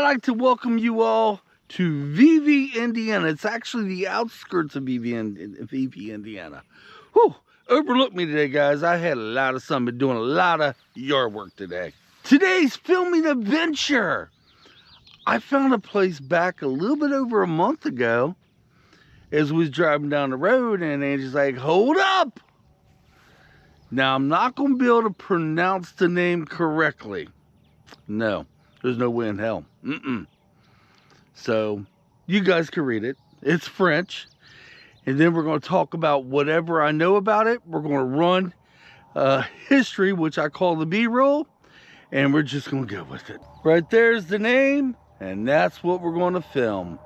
like to welcome you all to VV, Indiana. It's actually the outskirts of VV, Indiana. Whew, overlook me today, guys. I had a lot of sun, been doing a lot of yard work today. Today's filming adventure. I found a place back a little bit over a month ago as we was driving down the road, and Angie's like, hold up. Now, I'm not going to be able to pronounce the name correctly. No, there's no way in hell. So, you guys can read it. It's French. And then we're going to talk about whatever I know about it. We're going to run history, which I call the B-roll. And we're just going to go with it. Right there's the name. And that's what we're going to film.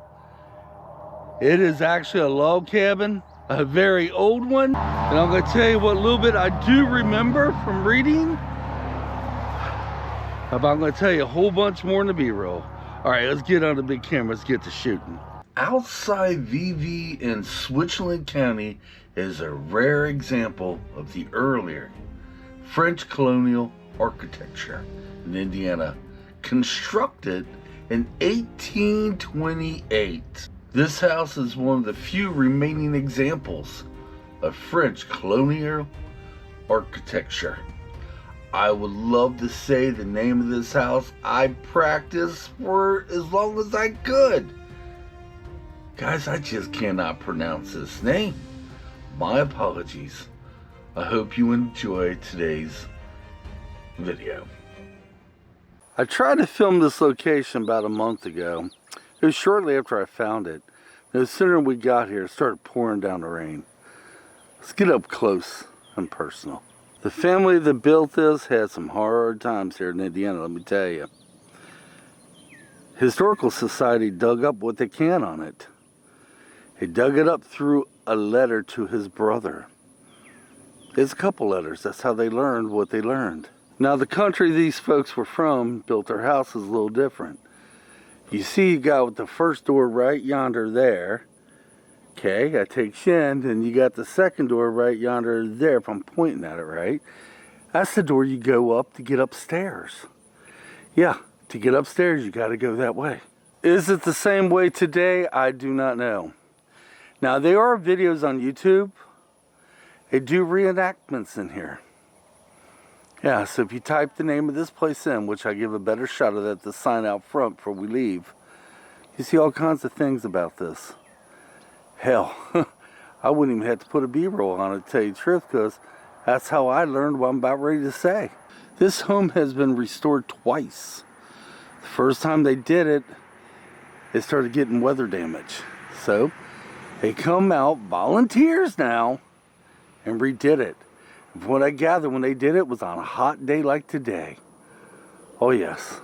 It is actually a log cabin. A very old one. And I'm going to tell you what little bit I do remember from reading. But I'm going to tell you a whole bunch more in the B-roll. All right, let's get on the big camera. Let's get to shooting. Outside VV in Switzerland County is a rare example of the earlier French colonial architecture in Indiana, constructed in 1828. This house is one of the few remaining examples of French colonial architecture. I would love to say the name of this house. I practiced for as long as I could. Guys, I just cannot pronounce this name. My apologies. I hope you enjoy today's video. I tried to film this location about a month ago. It was shortly after I found it. No sooner we got here, it started pouring down the rain. Let's get up close and personal. The family that built this had some hard times here in Indiana, let me tell you. Historical Society dug up what they can on it. They dug it up through a letter to his brother. It's a couple letters. That's how they learned what they learned. Now, the country these folks were from built their houses a little different. You see, you got the first door right yonder there. Okay, that takes you in. And you got the second door right yonder there, if I'm pointing at it right. That's the door you go up to get upstairs. Yeah, to get upstairs, you got to go that way. Is it the same way today? I do not know. Now, there are videos on YouTube. They do reenactments in here. Yeah, so if you type the name of this place in, which I give a better shot of that, the sign out front before we leave, you see all kinds of things about this. Hell, I wouldn't even have to put a B-roll on it, to tell you the truth, because that's how I learned what I'm about ready to say. This home has been restored twice. The first time they did it, it started getting weather damage. So, they come out, volunteers now, and redid it. From what I gather, when they did it, was on a hot day like today. Oh yes.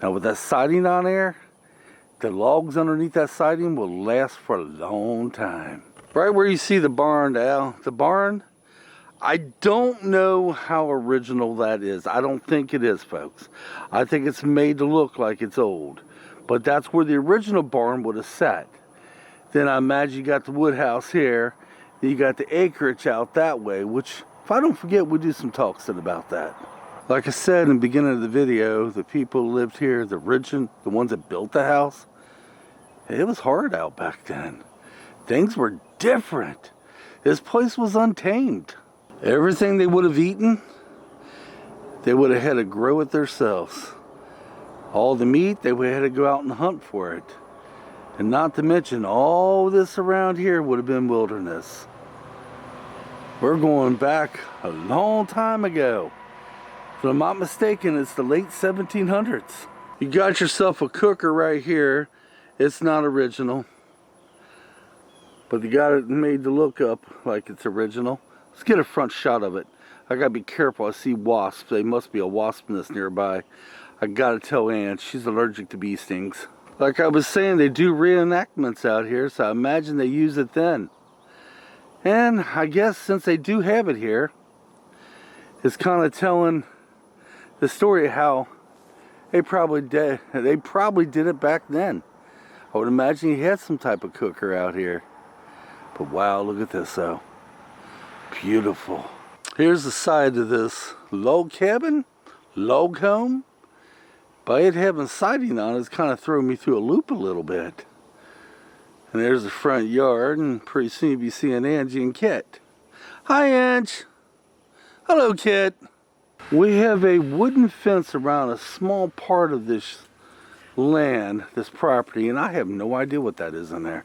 Now with that siding on there, the logs underneath that siding will last for a long time. Right where you see the barn now, the barn, I don't know how original that is. I don't think it is, folks. I think it's made to look like it's old. But that's where the original barn would have sat. Then I imagine you got the wood house here. Then you got the acreage out that way, which, if I don't forget, we'll do some talks about that. Like I said in the beginning of the video, the people who lived here, the ones that built the house, it was hard out back then. Things were different. This place was untamed. Everything they would have eaten, they would have had to grow it themselves. All the meat, they would have had to go out and hunt for it. And not to mention, all this around here would have been wilderness. We're going back a long time ago. If I'm not mistaken, it's the late 1700s. You got yourself a cooker right here. It's not original. But you got it made to look up like it's original. Let's get a front shot of it. I gotta be careful. I see wasps. There must be a wasp nest nearby. I gotta tell Ann, she's allergic to bee stings. Like I was saying, they do reenactments out here, so I imagine they use it then. And I guess since they do have it here, it's kind of telling the story of how they probably did it back then. I would imagine he had some type of cooker out here. But wow, look at this though. Beautiful. Here's the side of this log cabin, log home. By it having siding on, it's kind of thrown me through a loop a little bit. And there's the front yard, and pretty soon you'll be seeing Angie and Kitt. Hi, Ange. Hello, Kitt. We have a wooden fence around a small part of this land, this property, and I have no idea what that is in there.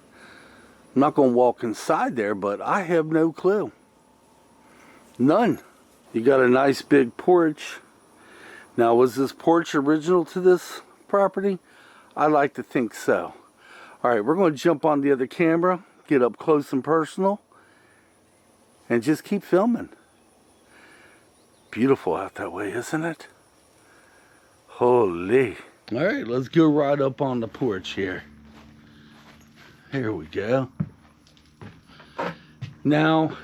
I'm not going to walk inside there, but I have no clue. None. You got a nice big porch. Now, was this porch original to this property? I like to think so. All right, we're going to jump on the other camera, get up close and personal, and just keep filming. Beautiful out that way, isn't it? Holy. All right, let's go right up on the porch here. Here we go. Now,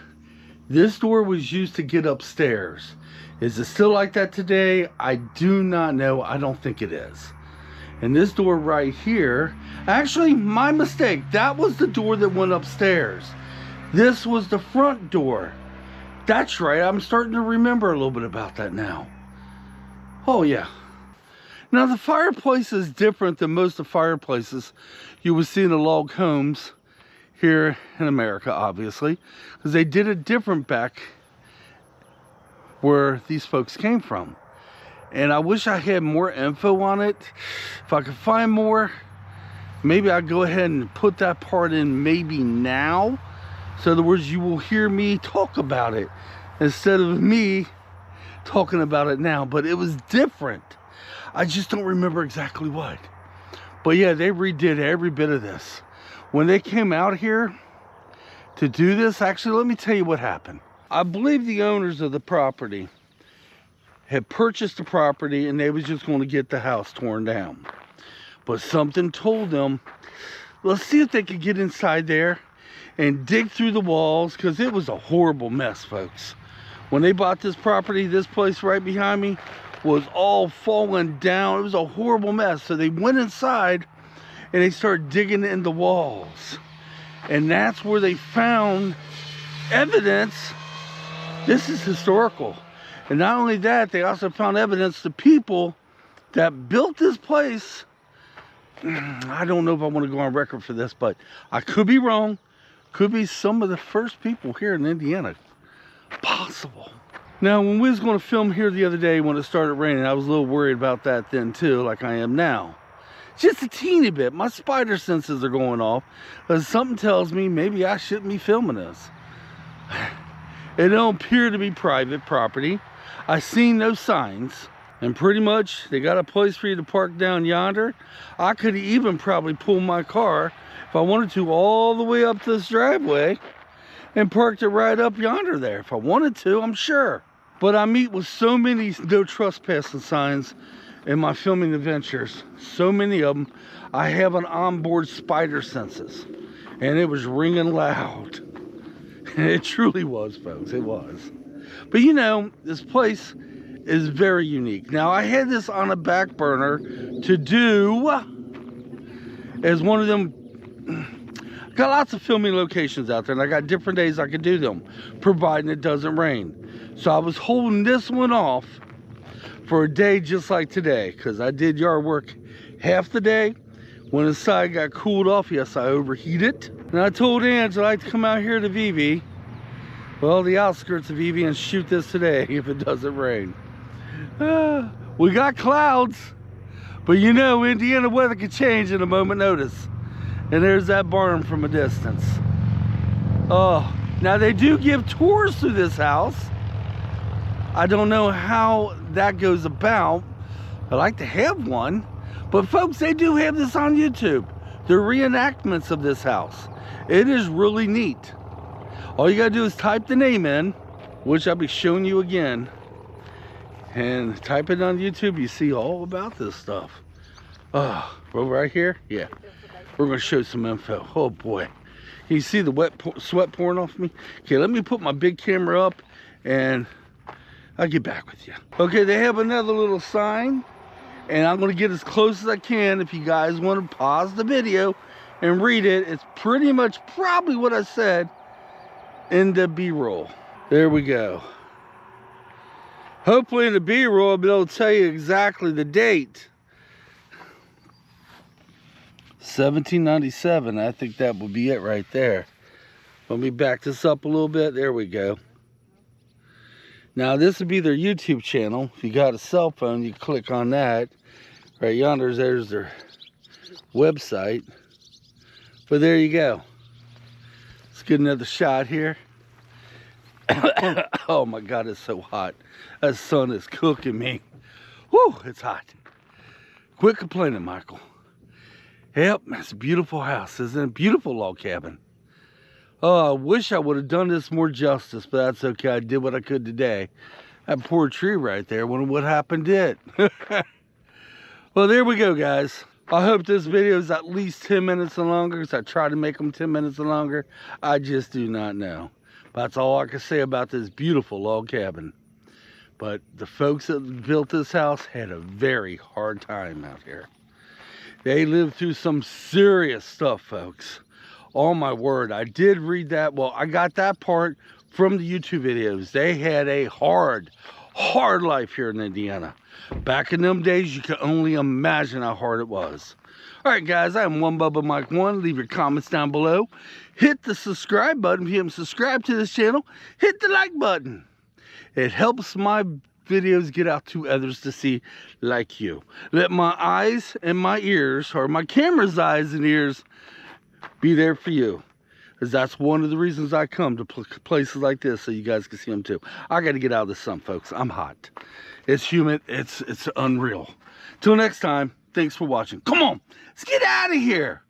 this door was used to get upstairs. Is it still like that today? I do not know. I don't think it is. And this door right here, actually, my mistake. That was the door that went upstairs. This was the front door. That's right. I'm starting to remember a little bit about that now. Oh, yeah. Now, the fireplace is different than most of the fireplaces you would see in the log homes here in America, obviously, because they did it different back where these folks came from. And I wish I had more info on it. If I could find more, maybe I'd go ahead and put that part in maybe now. So in other words, you will hear me talk about it instead of me talking about it now. But it was different. I just don't remember exactly what. But yeah, they redid every bit of this. When they came out here to do this, actually, let me tell you what happened. I believe the owners of the property had purchased the property and they was just going to get the house torn down. But something told them, let's see if they could get inside there and dig through the walls, because it was a horrible mess, folks. When they bought this property, this place right behind me was all falling down. It was a horrible mess. So they went inside and they started digging in the walls. And that's where they found evidence. This is historical. And not only that, they also found evidence the people that built this place. I don't know if I want to go on record for this, but I could be wrong. Could be some of the first people here in Indiana. Possible. Now, when we was going to film here the other day when it started raining, I was a little worried about that then too, like I am now. Just a teeny bit. My spider senses are going off, because something tells me maybe I shouldn't be filming this. It don't appear to be private property. I seen no signs, and pretty much they got a place for you to park down yonder. I could even probably pull my car if I wanted to all the way up this driveway and parked it right up yonder there if I wanted to, I'm sure. But I meet with so many no trespassing signs in my filming adventures, so many of them. I have an onboard spider senses, and it was ringing loud. It truly was, folks, it was. But you know, this place is very unique. Now, I had this on a back burner to do as one of them. Got lots of filming locations out there, and I got different days I could do them, providing it doesn't rain. So I was holding this one off for a day just like today, because I did yard work half the day. When the side got cooled off, yes, I overheated. And I told Angie I'd like to come out here to Vivi, well, the outskirts of Vivi, and shoot this today if it doesn't rain. We got clouds, but you know, Indiana weather could change in a moment's notice. And there's that barn from a distance. Oh, now they do give tours through this house. I don't know how that goes about. I'd like to have one. But folks, they do have this on YouTube. The reenactments of this house. It is really neat. All you gotta do is type the name in, which I'll be showing you again. And type it on YouTube, you see all about this stuff. Oh, over right here? Yeah. We're going to show some info. Oh boy. Can you see the sweat pouring off me? Okay, let me put my big camera up and I'll get back with you. Okay, they have another little sign, and I'm going to get as close as I can. If you guys want to pause the video and read it, it's pretty much probably what I said in the B-roll. There we go. Hopefully in the B-roll I'll be able to tell you exactly the date 1797. I think that would be it right there. Let me back this up a little bit. There we go. Now this would be their YouTube channel. If you got a cell phone, you click on that. Right yonder, there's their website. But there you go. Let's get another shot here. Oh my God, it's so hot. That sun is cooking me. Whew, it's hot. Quit complaining, Michael. Yep, it's a beautiful house, isn't it? Beautiful log cabin. Oh, I wish I would have done this more justice, but that's okay. I did what I could today. That poor tree right there, wonder what happened to it. Well, there we go, guys. I hope this video is at least 10 minutes and longer, because I try to make them 10 minutes and longer. I just do not know. That's all I can say about this beautiful log cabin. But the folks that built this house had a very hard time out here. They lived through some serious stuff, folks. Oh my word, I did read that. Well, I got that part from the YouTube videos. They had a hard life here in Indiana. Back in them days, you could only imagine how hard it was. All right, guys, I'm One Bubba Mike 1. Leave your comments down below. Hit the subscribe button if you haven't subscribed to this channel. Hit the like button. It helps my videos get out to others to see like you. Let my eyes and my ears, or my camera's eyes and ears, be there for you. Because that's one of the reasons I come to places like this, so you guys can see them too. I got to get out of the sun, folks. I'm hot. It's humid. It's unreal. Till next time, thanks for watching. Come on, let's get out of here.